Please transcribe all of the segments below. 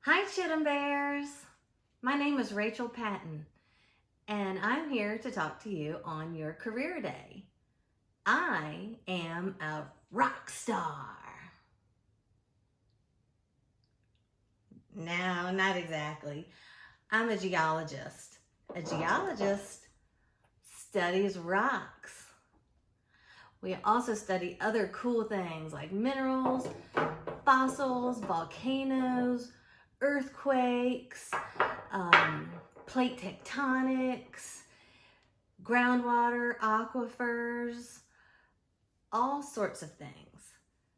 Hi, Chitin Bears. My name is Rachel Patton, and I'm here to talk to you on your career day. I am a rock star. No, not exactly. I'm a geologist. A geologist studies rocks. We also study other cool things like minerals, fossils, volcanoes, earthquakes, plate tectonics, groundwater, aquifers, all sorts of things.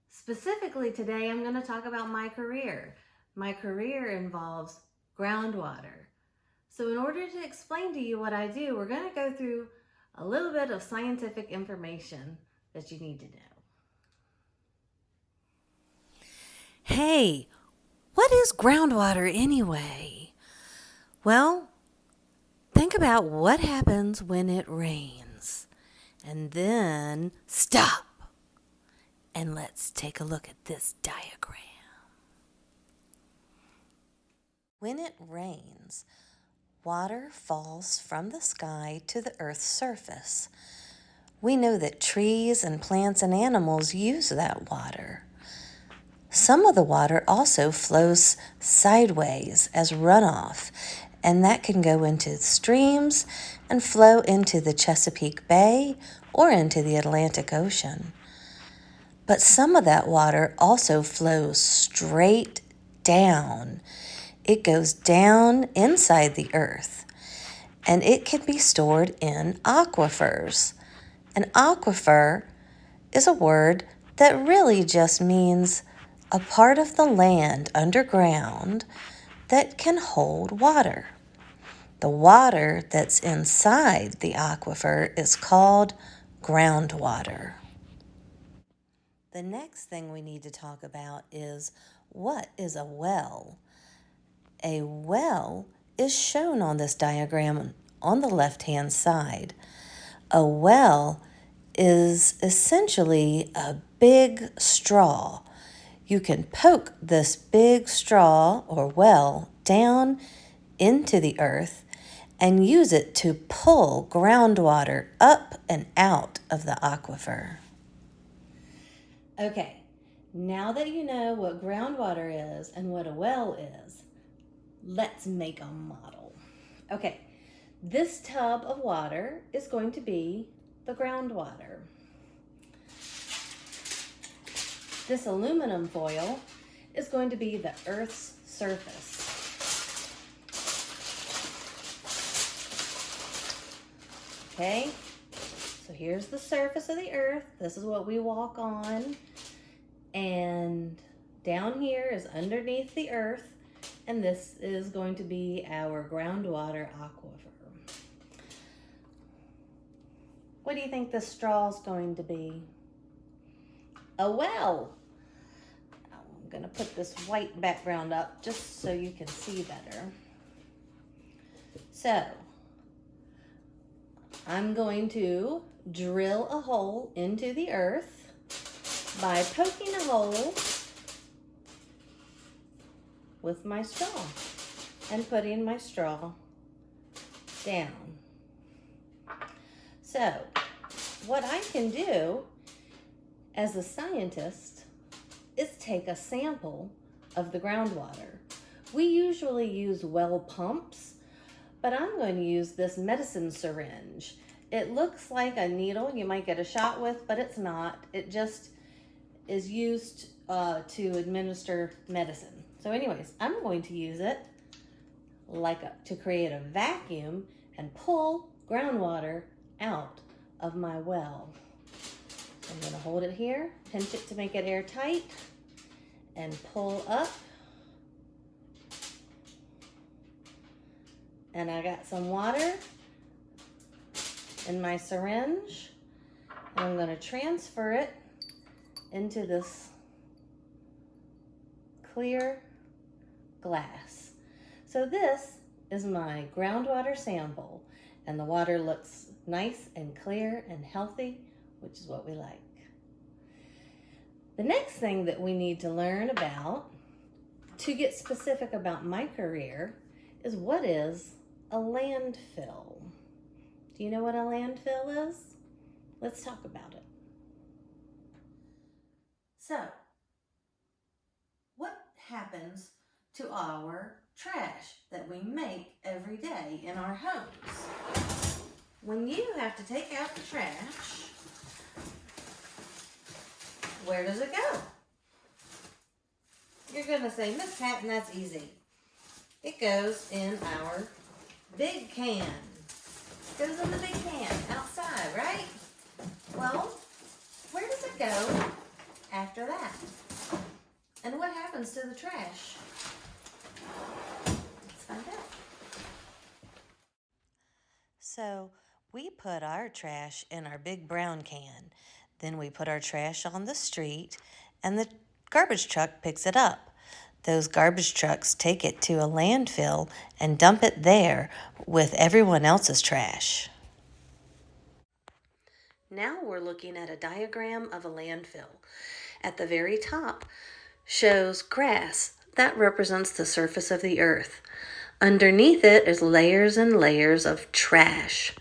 Specifically today, I'm going to talk about my career. My career involves groundwater. So in order to explain to you what I do, we're going to go through a little bit of scientific information that you need to know. Hey, what is groundwater anyway? Well, think about what happens when it rains. And then stop. And let's take a look at this diagram. When it rains, water falls from the sky to the earth's surface. We know that trees and plants and animals use that water. Some of the water also flows sideways as runoff, and that can go into streams and flow into the Chesapeake Bay or into the Atlantic Ocean. But some of that water also flows straight down. It goes down inside the earth, and it can be stored in aquifers. An aquifer is a word that really just means a part of the land underground that can hold water. The water that's inside the aquifer is called groundwater. The next thing we need to talk about is what is a well? A well is shown on this diagram on the left-hand side. A well is essentially a big straw. You can poke this big straw or well down into the earth and use it to pull groundwater up and out of the aquifer. Okay, now that you know what groundwater is and what a well is, let's make a model. Okay, this tub of water is going to be the groundwater. This aluminum foil is going to be the Earth's surface. Okay, so here's the surface of the Earth. This is what we walk on. And down here is underneath the Earth. And this is going to be our groundwater aquifer. What do you think this straw is going to be? A well. I'm going to put this white background up just so you can see better. So, I'm going to drill a hole into the earth by poking a hole with my straw and putting my straw down. So, what I can do as a scientist is take a sample of the groundwater. We usually use well pumps, but I'm going to use this medicine syringe. It looks like a needle you might get a shot with, but it's not. It just is used to administer medicine. So anyways, I'm going to use it to create a vacuum and pull groundwater out of my well. I'm going to hold it here, pinch it to make it airtight, and pull up. And I got some water in my syringe, and I'm going to transfer it into this clear glass. So this is my groundwater sample, and the water looks nice and clear and healthy, which is what we like. The next thing that we need to learn about To get specific about my career is what is a landfill. Do you know what a landfill is? Let's talk about it. So, what happens to our trash that we make every day in our homes? When you have to take out the trash, where does it go? You're going to say, Miss Patton, that's easy. It goes in our big can. It goes in the big can outside, right? Well, where does it go after that? And what happens to the trash? Let's find out. So, we put our trash in our big brown can. Then we put our trash on the street and the garbage truck picks it up. Those garbage trucks take it to a landfill and dump it there with everyone else's trash. Now we're looking at a diagram of a landfill. At the very top shows grass. That represents the surface of the earth. Underneath it is layers and layers of trash.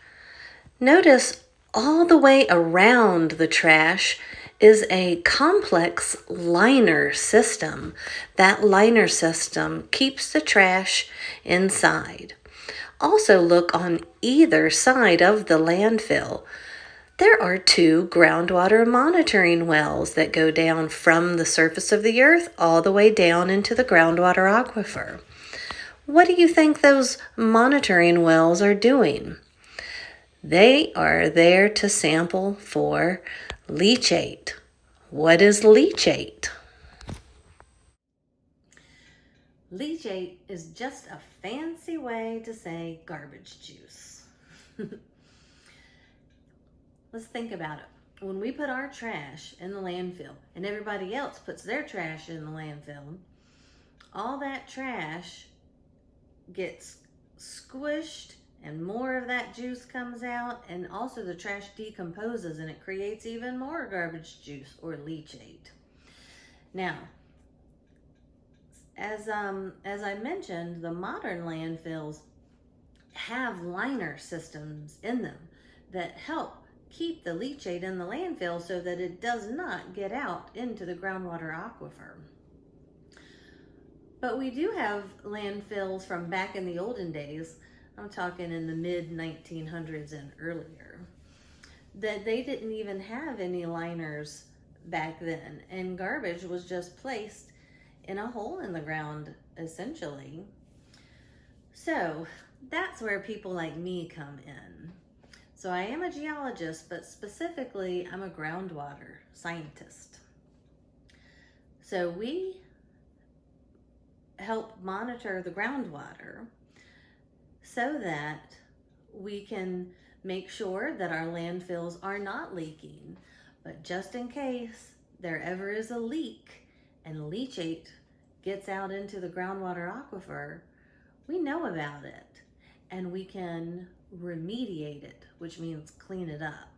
Notice all the way around the trash is a complex liner system. That liner system keeps the trash inside. Also look on either side of the landfill. There are 2 groundwater monitoring wells that go down from the surface of the earth all the way down into the groundwater aquifer. What do you think those monitoring wells are doing? They are there to sample for leachate. What is leachate? Leachate is just a fancy way to say garbage juice. Let's think about it. When we put our trash in the landfill and everybody else puts their trash in the landfill, all that trash gets squished and more of that juice comes out, and also the trash decomposes and it creates even more garbage juice or leachate. Now, as I mentioned, the modern landfills have liner systems in them that help keep the leachate in the landfill so that it does not get out into the groundwater aquifer. But we do have landfills from back in the olden days, I'm talking in the mid-1900s and earlier, that they didn't even have any liners back then, and garbage was just placed in a hole in the ground, essentially. So that's where people like me come in. So I am a geologist, but specifically I'm a groundwater scientist. So we help monitor the groundwater so that we can make sure that our landfills are not leaking. But just in case there ever is a leak and leachate gets out into the groundwater aquifer, we know about it and we can remediate it, which means clean it up.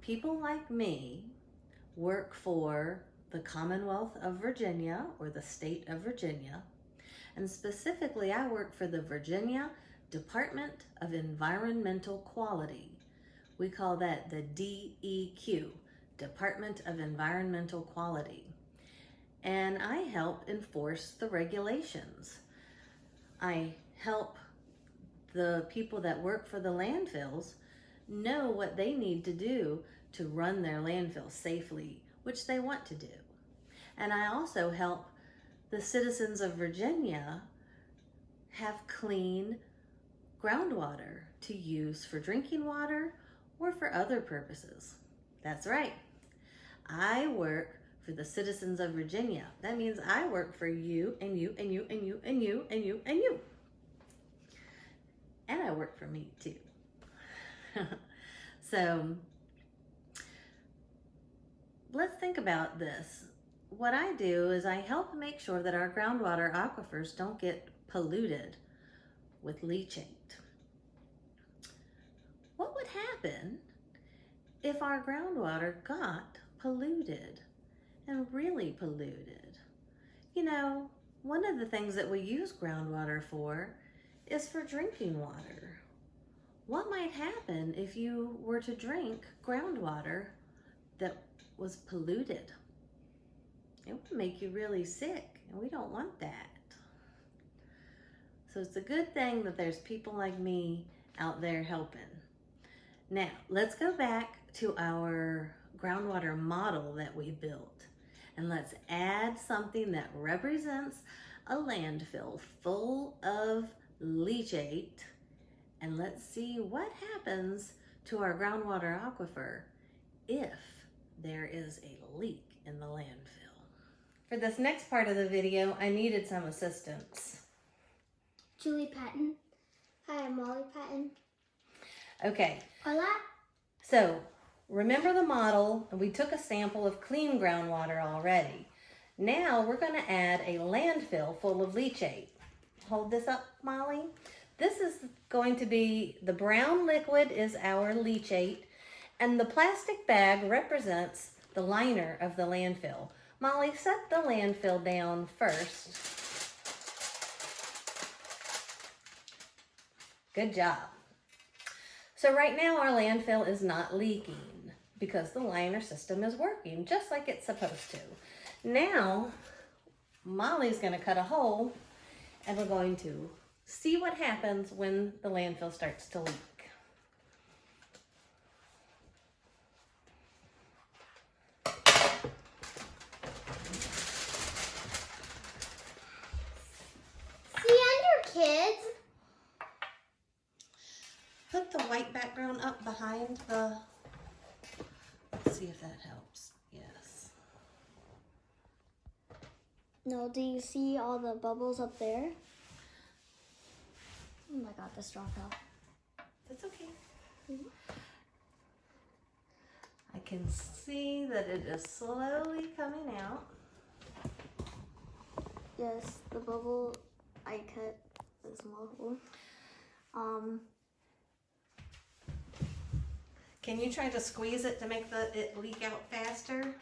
People like me work for the Commonwealth of Virginia, or the state of Virginia, and specifically I work for the Virginia Department of Environmental Quality. We call that the DEQ, Department of Environmental Quality. And I help enforce the regulations. I help the people that work for the landfills know what they need to do to run their landfill safely, which they want to do. And I also help the citizens of Virginia have clean groundwater to use for drinking water or for other purposes. That's right. I work for the citizens of Virginia. That means I work for you and you and you and you and you and you and you. And I work for me too. So let's think about this. What I do is I help make sure that our groundwater aquifers don't get polluted with leachate. What would happen if our groundwater got polluted and really polluted? you know, one of the things that we use groundwater for is for drinking water. What might happen if you were to drink groundwater that was polluted? It would make you really sick, and we don't want that. So it's a good thing that there's people like me out there helping. Now, let's go back to our groundwater model that we built, and let's add something that represents a landfill full of leachate, and let's see what happens to our groundwater aquifer if there is a leak in the landfill. For this next part of the video, I needed some assistance. Julie Patton. Hi, I'm Molly Patton. Okay. Hola. So, remember the model, and we took a sample of clean groundwater already. Now we're going to add a landfill full of leachate. Hold this up, Molly. This is going to be, the brown liquid is our leachate, and the plastic bag represents the liner of the landfill. Molly, set the landfill down first. Good job. So right now our landfill is not leaking because the liner system is working just like it's supposed to. Now, Molly's going to cut a hole, and we're going to see what happens when the landfill starts to leak. See under kids? Put the white background up behind the, let's see if that helps. Yes. No, do you see all the bubbles up there? Oh my god, this dropped off. That's okay. I can see that it is slowly coming out. Yes, the bubble I cut is small. Can you try to squeeze it to make it leak out faster?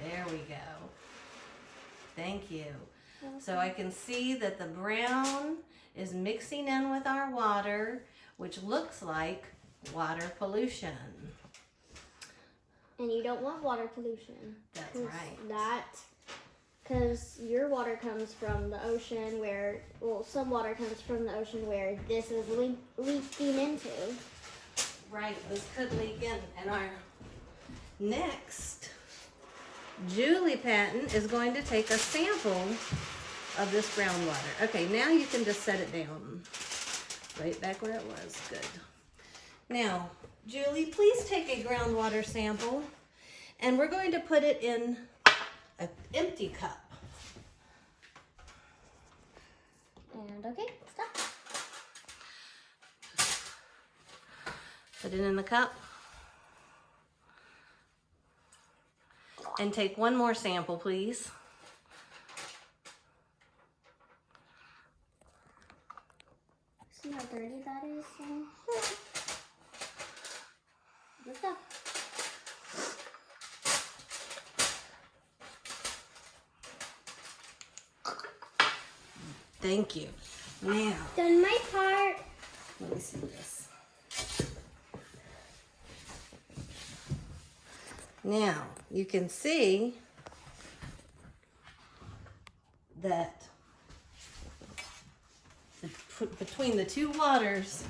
There we go. Thank you. Okay. So I can see that the brown is mixing in with our water, which looks like water pollution. And you don't want water pollution. That's right. Because your water comes from the ocean where, well, some water comes from the ocean where this is leaking into. Right, this could leak in. And our next, Julie Patton is going to take a sample of this groundwater. Okay, now you can just set it down. Right back where it was. Good. Now, Julie, please take a groundwater sample, and we're going to put it in an empty cup. And okay, stop. Put it in the cup. And take one more sample, please. See how dirty that is? Let's go. Thank you. Now, Done my part. let me see this. Now, you can see that between the two waters,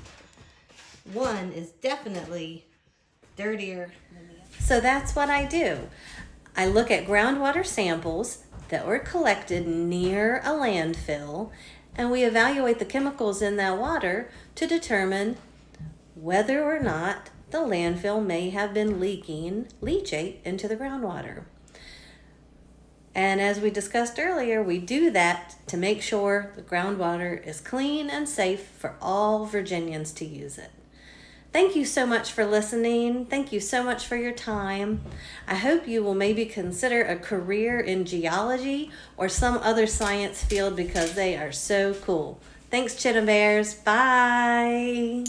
one is definitely dirtier than the other. So that's what I do. I look at groundwater samples that were collected near a landfill, and we evaluate the chemicals in that water to determine whether or not the landfill may have been leaking leachate into the groundwater. And as we discussed earlier, we do that to make sure the groundwater is clean and safe for all Virginians to use it. Thank you so much for listening. Thank you so much for your time. I hope you will maybe consider a career in geology or some other science field because they are so cool. Thanks, Chittum Bears. Bye.